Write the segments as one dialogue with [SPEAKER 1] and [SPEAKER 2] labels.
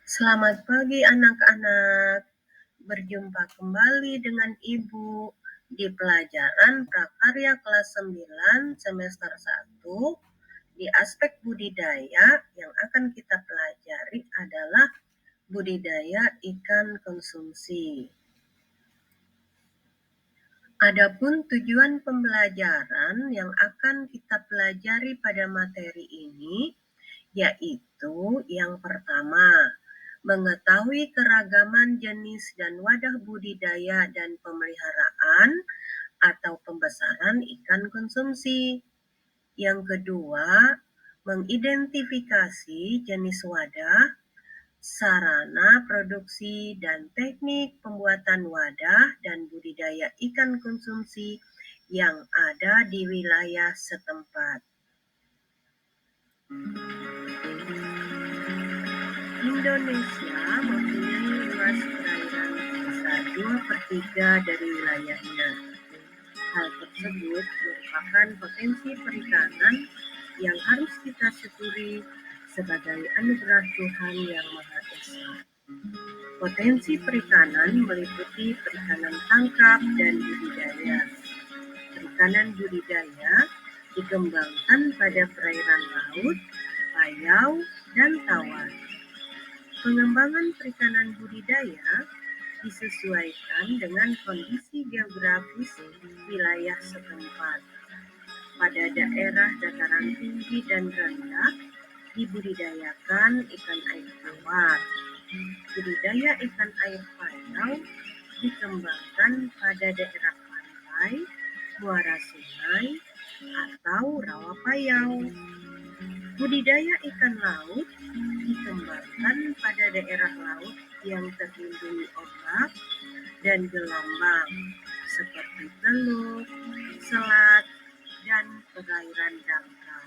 [SPEAKER 1] Selamat pagi anak-anak, berjumpa kembali dengan Ibu di pelajaran prakarya kelas 9 semester 1. Di aspek budidaya yang akan kita pelajari adalah budidaya ikan konsumsi. Adapun tujuan pembelajaran yang akan kita pelajari pada materi ini yaitu yang pertama, mengetahui keragaman jenis dan wadah budidaya dan pemeliharaan atau pembesaran ikan konsumsi. Yang kedua, mengidentifikasi jenis wadah, sarana produksi, dan teknik pembuatan wadah dan budidaya ikan konsumsi yang ada di wilayah setempat. Indonesia mempunyai luas perairan sebesar 2/3 dari wilayahnya. Hal tersebut merupakan potensi perikanan yang harus kita syukuri sebagai anugerah Tuhan Yang Maha Esa. Potensi perikanan meliputi perikanan tangkap dan budidaya. Perikanan budidaya dikembangkan pada perairan laut, payau, dan tawar. Pengembangan perikanan budidaya disesuaikan dengan kondisi geografis wilayah setempat. Pada daerah dataran tinggi dan rendah dibudidayakan ikan air tawar. Budidaya ikan air payau dikembangkan pada daerah pantai, muara sungai, atau rawa payau. Budidaya ikan laut dikembangkan pada daerah laut yang terlindungi ombak dan gelombang seperti Teluk, Selat, dan perairan dangkal.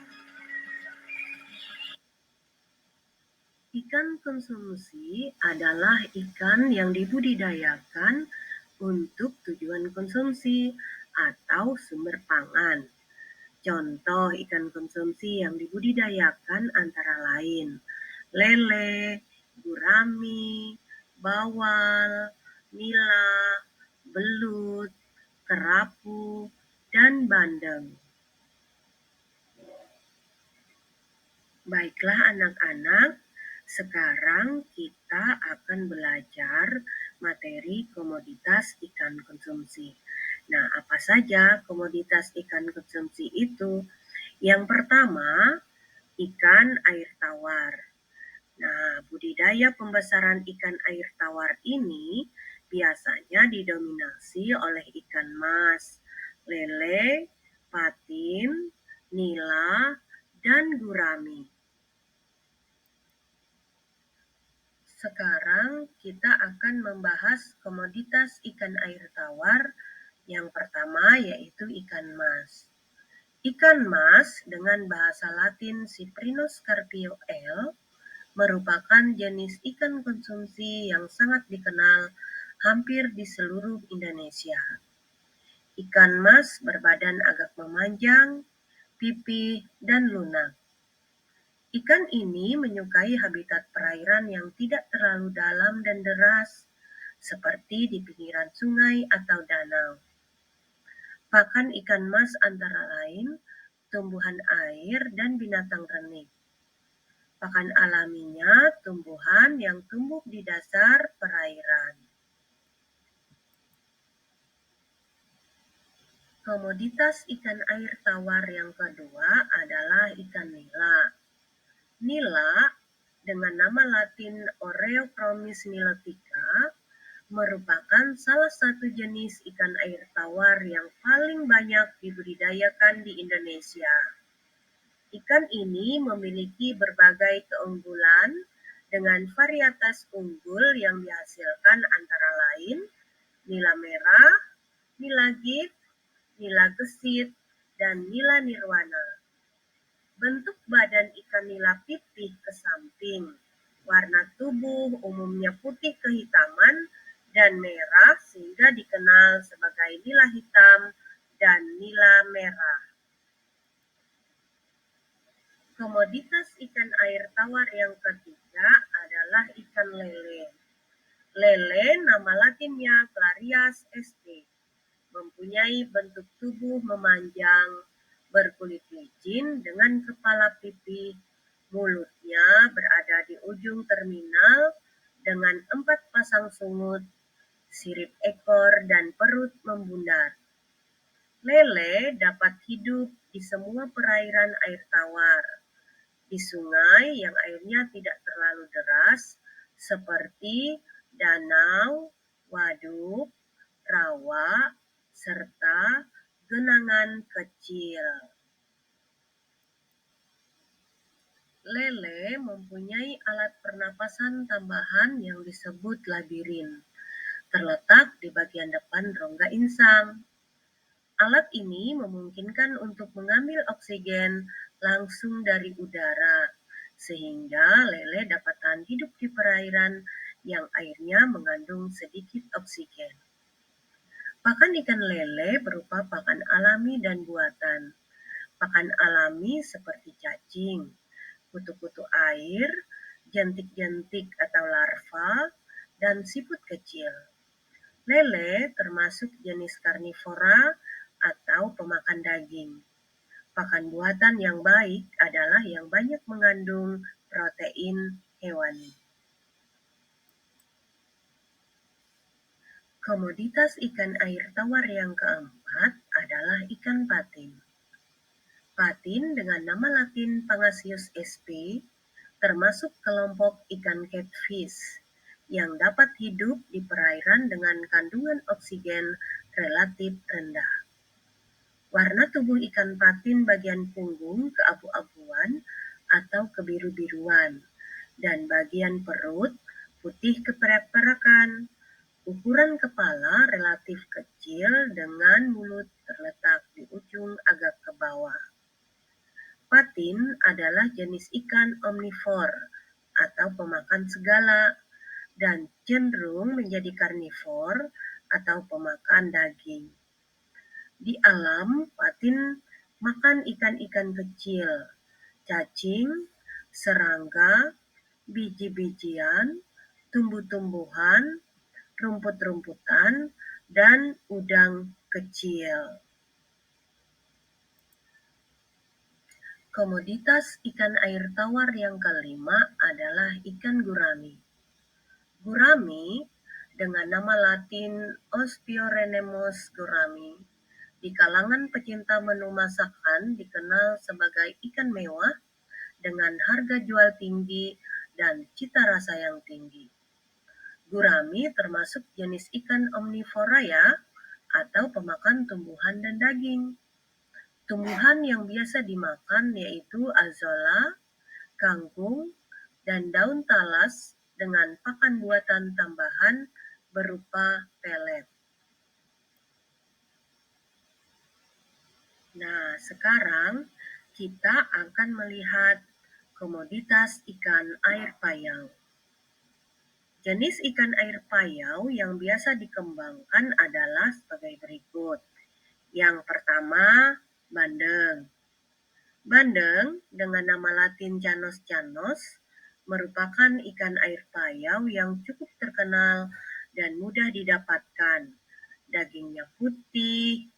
[SPEAKER 1] Ikan konsumsi adalah ikan yang dibudidayakan untuk tujuan konsumsi atau sumber pangan. Contoh ikan konsumsi yang dibudidayakan antara lain lele, gurami, bawal, nila, belut, kerapu, dan bandeng. Baiklah anak-anak, sekarang kita akan belajar materi komoditas ikan konsumsi. Nah, apa saja komoditas ikan konsumsi itu? Yang pertama, ikan air tawar. Nah, budidaya pembesaran ikan air tawar ini biasanya didominasi oleh ikan mas, lele, patin, nila, dan gurami. Sekarang kita akan membahas komoditas ikan air tawar. Yang pertama yaitu ikan mas. Ikan mas dengan bahasa Latin Cyprinus carpio L merupakan jenis ikan konsumsi yang sangat dikenal hampir di seluruh Indonesia. Ikan mas berbadan agak memanjang, pipih, dan lunak. Ikan ini menyukai habitat perairan yang tidak terlalu dalam dan deras, seperti di pinggiran sungai atau danau. Pakan ikan mas antara lain tumbuhan air dan binatang renik. Pakan alaminya tumbuhan yang tumbuh di dasar perairan. Komoditas ikan air tawar yang kedua adalah ikan nila. Nila dengan nama Latin Oreochromis nilotica merupakan salah satu jenis ikan air tawar yang paling banyak dibudidayakan di Indonesia. Ikan ini memiliki berbagai keunggulan dengan varietas unggul yang dihasilkan antara lain nila merah, nila gift, nila gesit, dan nila nirwana. Bentuk badan ikan nila pipih ke samping, warna tubuh umumnya putih kehitaman dan merah sehingga dikenal sebagai nila hitam dan nila merah. Komoditas ikan air tawar yang ketiga adalah ikan lele. Lele nama latinnya Clarias sp. Mempunyai bentuk tubuh memanjang, berkulit licin dengan kepala pipih, mulutnya berada di ujung terminal dengan 4 pasang sungut, sirip ekor dan perut membundar. Lele dapat hidup di semua perairan air tawar, di sungai yang airnya tidak terlalu deras seperti danau, waduk, rawa, serta genangan kecil. Lele mempunyai alat pernapasan tambahan yang disebut labirin, terletak di bagian depan rongga insang. Alat ini memungkinkan untuk mengambil oksigen langsung dari udara, sehingga lele dapat tahan hidup di perairan yang airnya mengandung sedikit oksigen. Pakan ikan lele berupa pakan alami dan buatan. Pakan alami seperti cacing, kutu-kutu air, jentik-jentik atau larva, dan siput kecil. Lele termasuk jenis karnivora atau pemakan daging. Pakan buatan yang baik adalah yang banyak mengandung protein hewani. Komoditas ikan air tawar yang keempat adalah ikan patin. Patin dengan nama latin Pangasius sp. termasuk kelompok ikan catfish yang dapat hidup di perairan dengan kandungan oksigen relatif rendah. Warna tubuh ikan patin bagian punggung keabu-abuan atau kebiru-biruan, dan bagian perut putih keperak-perakan. Ukuran kepala relatif kecil dengan mulut terletak di ujung agak ke bawah. Patin adalah jenis ikan omnivor atau pemakan segala dan cenderung menjadi karnivor atau pemakan daging. Di alam, patin makan ikan-ikan kecil, cacing, serangga, biji-bijian, tumbuh-tumbuhan, rumput-rumputan, dan udang kecil. Komoditas ikan air tawar yang kelima adalah ikan gurami. Gurami dengan nama latin Ospiorenemus gurami di kalangan pecinta menu masakan dikenal sebagai ikan mewah dengan harga jual tinggi dan cita rasa yang tinggi. Gurami termasuk jenis ikan omnivora ya, atau pemakan tumbuhan dan daging. Tumbuhan yang biasa dimakan yaitu azolla, kangkung, dan daun talas dengan pakan buatan tambahan berupa pelet. Nah, sekarang kita akan melihat komoditas ikan air payau. Jenis ikan air payau yang biasa dikembangkan adalah sebagai berikut. Yang pertama, bandeng. Bandeng dengan nama latin Canos canos merupakan ikan air payau yang cukup terkenal dan mudah didapatkan. Dagingnya putih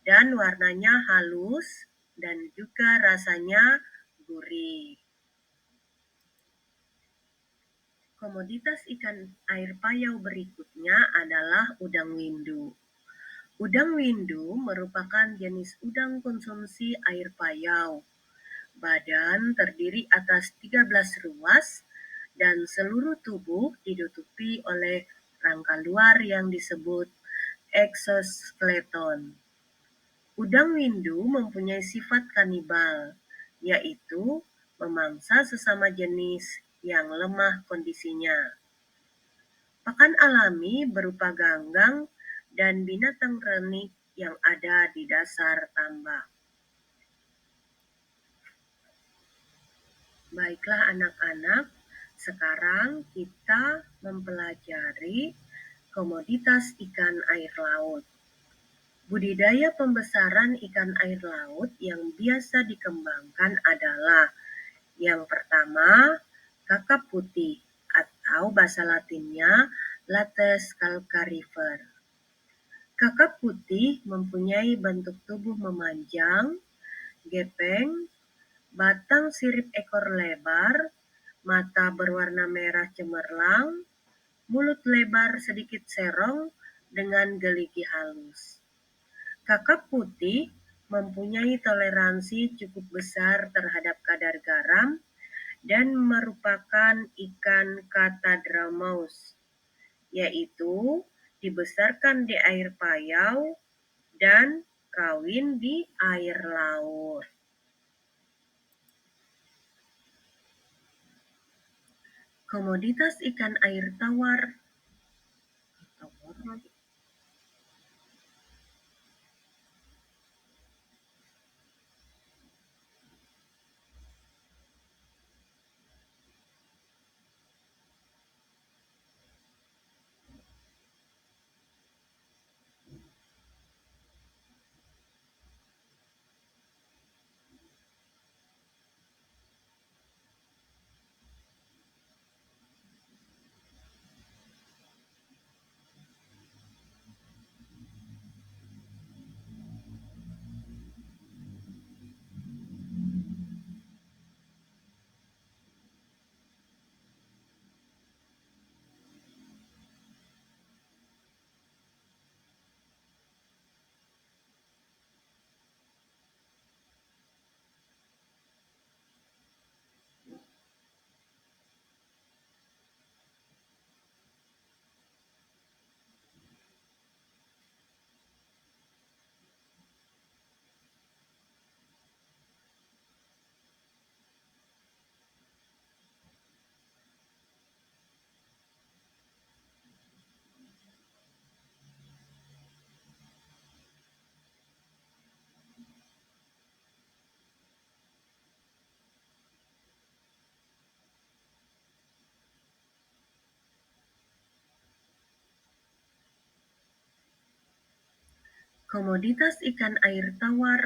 [SPEAKER 1] dan warnanya halus dan juga rasanya gurih. Komoditas ikan air payau berikutnya adalah udang windu. Udang windu merupakan jenis udang konsumsi air payau. Badan terdiri atas 13 ruas dan seluruh tubuh ditutupi oleh rangka luar yang disebut exoskeleton. Udang windu mempunyai sifat kanibal, yaitu memangsa sesama jenis yang lemah kondisinya. Pakan alami berupa ganggang dan binatang renik yang ada di dasar tambak. Baiklah anak-anak, sekarang kita mempelajari komoditas ikan air laut. Budidaya pembesaran ikan air laut yang biasa dikembangkan adalah Yang pertama, kakap putih atau bahasa Latinnya Lattes calcarifer. Kakap putih mempunyai bentuk tubuh memanjang, gepeng, batang sirip ekor lebar, mata berwarna merah cemerlang, mulut lebar sedikit serong dengan geligi halus. Kakap putih mempunyai toleransi cukup besar terhadap kadar garam dan merupakan ikan Catadromous, yaitu dibesarkan di air payau dan kawin di air laut. Komoditas ikan air tawar. Komoditas ikan air tawar.